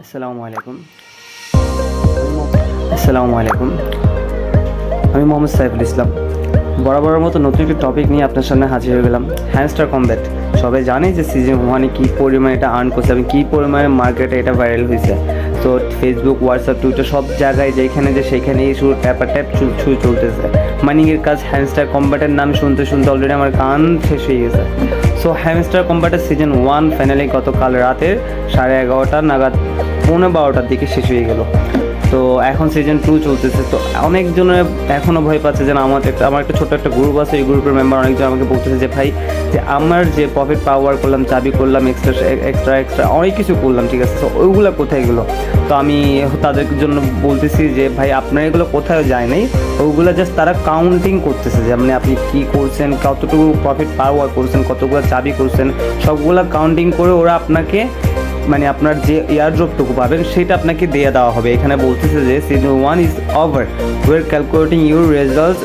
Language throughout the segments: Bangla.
আসসালামু আলাইকুম। আমি মোহাম্মদ সাইফুল ইসলাম। বরাবরের মতো নতুন একটি টপিক নিয়ে আপনার সামনে হাজির হয়ে গেলাম, হ্যামস্টার কমব্যাট। সবাই জানে যে সিজন ওয়ানে কী পরিমাণে এটা আর্ন করছে এবং কী পরিমাণে মার্কেটে এটা ভাইরাল হয়েছে। তো ফেসবুক, হোয়াটসঅ্যাপ, টুইটার সব জায়গায় যেখানে যে সেখানেই শুধু ট্যাপ ছুঁয়ে চলতেছে। মাইনিংয়ের কাজ হ্যামস্টার কমব্যাটের নাম শুনতে শুনতে অলরেডি আমার কান শেষ হয়ে গেছে। সো হ্যামস্টার কমব্যাটের সিজন ওয়ান ফাইনালি গতকাল রাতে 11:30 নাগাদ 12:15টার দিকে শেষ হয়ে গেল। তো এখন সিজন 2 চলতেছে। তো অনেকজনে এখনও ভয় পাচ্ছে যে আমার একটা ছোট্ট একটা গ্রুপ আছে, এই গ্রুপের মেম্বার অনেকজন আমাকে বলতেছে যে ভাই, যে আমার যে প্রফিট পাওয়ার করলাম, চাবি করলাম, এক্সট্রা অনেক কিছু করলাম, ঠিক আছে, তো ওইগুলো কোথায় গেলো? তো আমি তাদের জন্য বলতেছি যে ভাই, আপনার এগুলো কোথাও যায় নাই, ওইগুলো জাস্ট তারা কাউন্টিং করতেছে যে মানে আপনি কী করছেন, কতটুকু প্রফিট পাওয়ার করছেন, কতগুলো চাবি করছেন, সবগুলো কাউন্টিং করে ওরা আপনাকে মানে আপনার যে এয়ারড্রপটুকু পাবেন সেটা আপনাকে দিয়ে দেওয়া হবে। এখানে বলতেছে যে season one is over, we're calculating your result,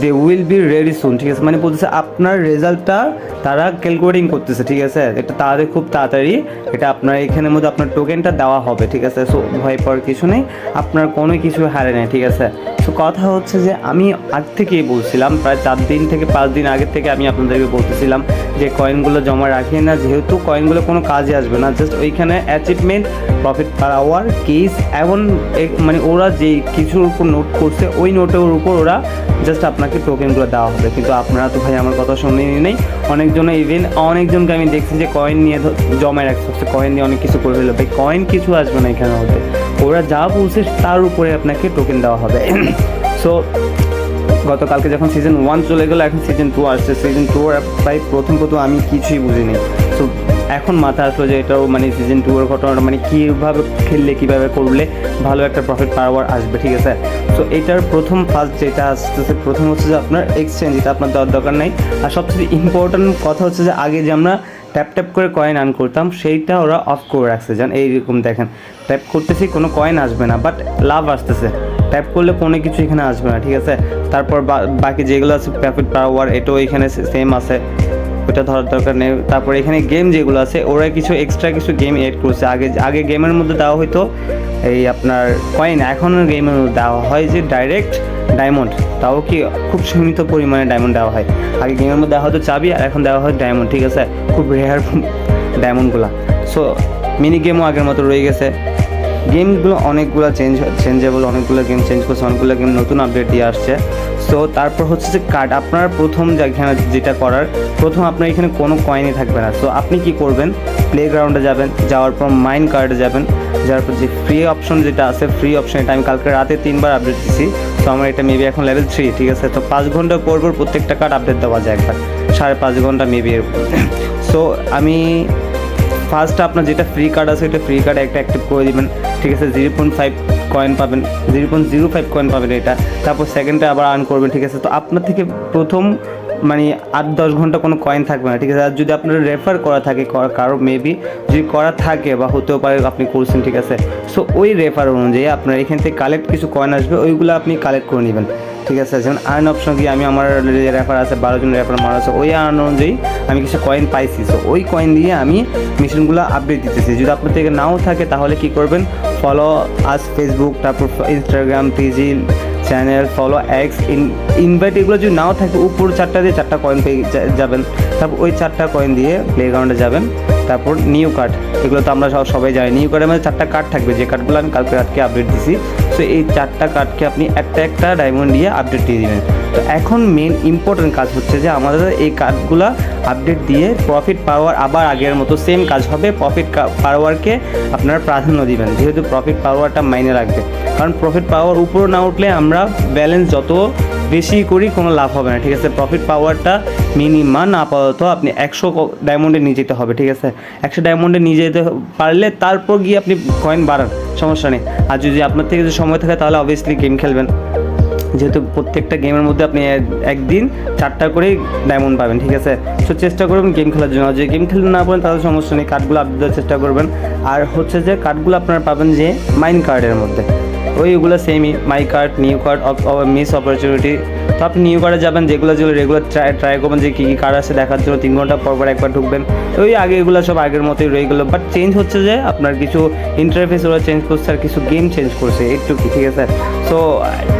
they will be ready soon, ঠিক আছে, মানে বলতেছে আপনার রেজাল্টটা তারা ক্যালকুলেটিং করতেছে, ঠিক আছে, এটা তাদের খুব তাড়াতাড়ি এটা আপনার এখানের মধ্যে আপনার টোকেনটা দেওয়া হবে, ঠিক আছে। সো ভয় পাওয়ার কিছু নেই, আপনার কোনো কিছু হারে নেই, ঠিক আছে। সো কথা হচ্ছে যে আমি আগ থেকেই বলছিলাম, প্রায় 4 দিন থেকে 5 দিন আগের থেকে আমি আপনাদেরকে বলতেছিলাম যে কয়েনগুলো জমা রাখি না, যেহেতু কয়েনগুলো কোনো কাজে আসবে না, জাস্ট ওইখানে achievement, profit per hour, case, এমন মানে ওরা যে কিছুর উপর নোট করছে ওই নোটের উপর ওরা জাস্ট আপনাকে টোকেনগুলো দেওয়া হবে। কিন্তু আপনারা তো ভাই আমার কথা শুনেনি নেই। অনেকজনকে আমি দেখছি যে কয়েন নিয়ে জমায় রাখছে, কয়েন নিয়ে অনেক কিছু করে ফেললো। ভাই কয়েন কিছু আসবে না এখানে হতে, ওরা যা বলছে তার উপরে আপনাকে টোকেন দেওয়া হবে। সো গতকালকে যখন সিজন 1 চলে গেলো, এখন সিজন 2 আসছে। সিজন 2 প্রায় প্রথম আমি কিছুই বুঝিনি। সো এখন মাথা আসলো যে এটাও মানে সিজন 2 এর ঘটনাটা মানে কীভাবে খেললে, কীভাবে করলে ভালো একটা প্রফিট পাওয়ার আসবে, ঠিক আছে। সো এটার ফার্স্ট যেটা আসতেছে, প্রথম হচ্ছে যে আপনার এক্সচেঞ্জ, এটা আপনার দেওয়ার দরকার নেই। আর সবচেয়ে ইম্পর্ট্যান্ট কথা হচ্ছে যে আগে যে আমরা ট্যাপ করে কয়েন আর্ন করতাম সেইটা ওরা অফ করে রাখছে। যান এইরকম দেখেন, ট্যাপ করতেছি কোনো কয়েন আসবে না, বাট লাভ আসতেছে। ট্যাপ করলে কোনো কিছু এখানে আসবে না, ঠিক আছে। তারপর বাকি যেগুলো আছে প্রফিট পাওয়ার, এটাও এখানে সেম আছে, ওটা ধরার দরকার নেই। তারপর এখানে গেম যেগুলো আছে ওরা কিছু এক্সট্রা কিছু গেম এড করছে। আগে গেমের মধ্যে দেওয়া হতো এই আপনার কয়েন, এখন গেমের মধ্যে দেওয়া হয় যে ডাইরেক্ট ডায়মন্ড, তাও কি খুব সীমিত পরিমাণে ডায়মন্ড দেওয়া হয়। আগে গেমের মধ্যে দেওয়া হতো চাবি, আর এখন দেওয়া হয় ডায়মন্ড, ঠিক আছে, খুব রেয়ার ডায়মন্ডগুলো। সো মিনি গেমও আগের মতো রয়ে গেছে। গেমগুলো অনেকগুলো চেঞ্জেবল, অনেকগুলো গেম চেঞ্জ করছে, অনেকগুলো গেম নতুন আপডেট দিয়ে আসছে। সো তারপর হচ্ছে যে কার্ড, আপনার প্রথম যেটা করার, প্রথম আপনার এখানে কোনো কয়েনই থাকবে না। সো আপনি কি করবেন, প্লে গ্রাউন্ডে যাবেন, যাওয়ার পর মাইন কার্ডে যাবেন, যাওয়ার পর যে ফ্রি অপশন যেটা আছে, ফ্রি অপশন এটা আমি কালকে রাতে 3বার আপডেট দিচ্ছি। তো আমার এটা মেবি এখন লেভেল 3, ঠিক আছে। তো 5 ঘন্টা পর প্রত্যেকটা কার্ড আপডেট দেওয়া যায় একবার, 5.5 ঘন্টা মেবি। সো আমি ফার্স্ট আপনার যেটা ফ্রি কার্ড আছে এটা ফ্রি কার্ড একটা অ্যাক্টিভ করে দিবেন, ঠিক আছে। 0.5 কয়েন পাবেন, 0.05 কয়েন পাবেন এটা। তারপর সেকেন্ডে আবার আর্ন করবেন, ঠিক আছে। তো আপনার থেকে প্রথম মানে 8-10 ঘন্টা কোনো কয়েন থাকবে না, ঠিক আছে। আর যদি আপনার রেফার করা থাকে কারো মেবি যদি করা থাকে বা হতেও পারে আপনি করছেন, ঠিক আছে। সো ওই রেফার অনুযায়ী আপনার এখান থেকে কালেক্ট কিছু কয়েন আসবে, ওইগুলো আপনি কালেক্ট করে নেবেন, ঠিক আছে। যেমন আর্ন অপশন গিয়ে আমি আমার রেফার আছে 12 জন রেফার মারা আছে, ওই আর্ন অনুযায়ী আমি কিছু কয়েন পাইছি। সো ওই কয়েন দিয়ে আমি মেশিনগুলো আপডেট দিতেছি। যদি আপনার থেকে নাও থাকে তাহলে কি করবেন, ফলো আস ফেসবুক, তারপর ইনস্টাগ্রাম পেজি, চ্যানেল, ফলো, এক্স, ইনভাইট, এগুলো যদি নাও থাকে উপর 4টা দিয়ে 4টা কয়েন পেয়ে যাবেন। তারপর ওই 4টা কয়েন দিয়ে প্লে গ্রাউন্ডে যাবেন। তারপর নিউ কার্ড, এগুলো তো আমরা সবাই জানি, নিউ কার্ডের মধ্যে 4টা কার্ড থাকবে, যে কার্ডগুলো আমি কালকে রাতকে আপডেট দিছি। সো এই 4টা কার্ডকে আপনি একটা ডায়মন্ড দিয়ে আপডেট দিয়ে দিবেন। তো এখন মেন ইম্পর্টেন্ট কাজ হচ্ছে যে আমাদের এই কার্ডগুলো আপডেট দিয়ে প্রফিট পাওয়ার আবার আগের মতো সেম কাজ হবে। প্রফিট পাওয়ারকে আপনারা প্রাধান্য দিবেন, যেহেতু প্রফিট পাওয়ারটা মাইনে রাখবে। কারণ প্রফিট পাওয়ার উপর না উঠলে আমরা ব্যালেন্স যত বেশি করি কোনো লাভ হবে না, ঠিক আছে। প্রফিট পাওয়ারটা মিনিমাম আপাতত আপনি 100 ডায়মন্ডে নিয়ে যেতে হবে, ঠিক আছে। 100 ডায়মন্ডে নিয়ে যেতে পারলে তারপর গিয়ে আপনি কয়েন বাড়ান, সমস্যা নেই। আর যদি আপনার থেকে যদি সময় থাকে তাহলে অবভিয়াসলি গেম খেলবেন, যেহেতু প্রত্যেকটা গেমের মধ্যে আপনি একদিন 4টা করেই ডায়মন্ড পাবেন, ঠিক আছে। সো চেষ্টা করবেন গেম খেলার জন্য। যে গেম খেলতে না পারেন তাহলে সমস্যা নেই, কার্ডগুলো আপডেট দেওয়ার চেষ্টা করবেন। আর হচ্ছে যে কার্ডগুলো আপনারা পাবেন যে মাইন কার্ডের মধ্যে, ওইগুলো সেমই মাই card, new card, miss opportunity. তো আপনি নিউ কার্ডে যাবেন, যেগুলো রেগুলার ট্রাই করবেন যে কী কী কার্ড আছে দেখার জন্য, 3 ঘন্টা পর একবার ঢুকবেন। ওই আগে এগুলো সব আগের মতোই রয়ে গেলো, বাট চেঞ্জ হচ্ছে যে আপনার কিছু ইন্টারফেস ওরা চেঞ্জ করছে আর কিছু গেম চেঞ্জ করছে একটু কি, ঠিক আছে। সো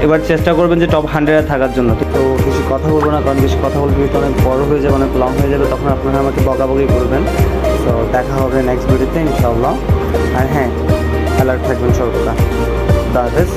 এবার চেষ্টা করবেন যে টপ 100-এ থাকার জন্য। তো বেশি কথা বলবো না, কারণ বেশি কথা বলতে কিন্তু অনেক বড় হয়ে যাবে, অনেক লং হয়ে যাবে, তখন আপনারা আমাকে বকাবকি করবেন। তো দেখা হবে নেক্সট ভিডিওতে ইনশাআল্লাহ। আর হ্যাঁ, অ্যালার্ট থাকবেন সর্বদা। আল্লাহ হাফেজ।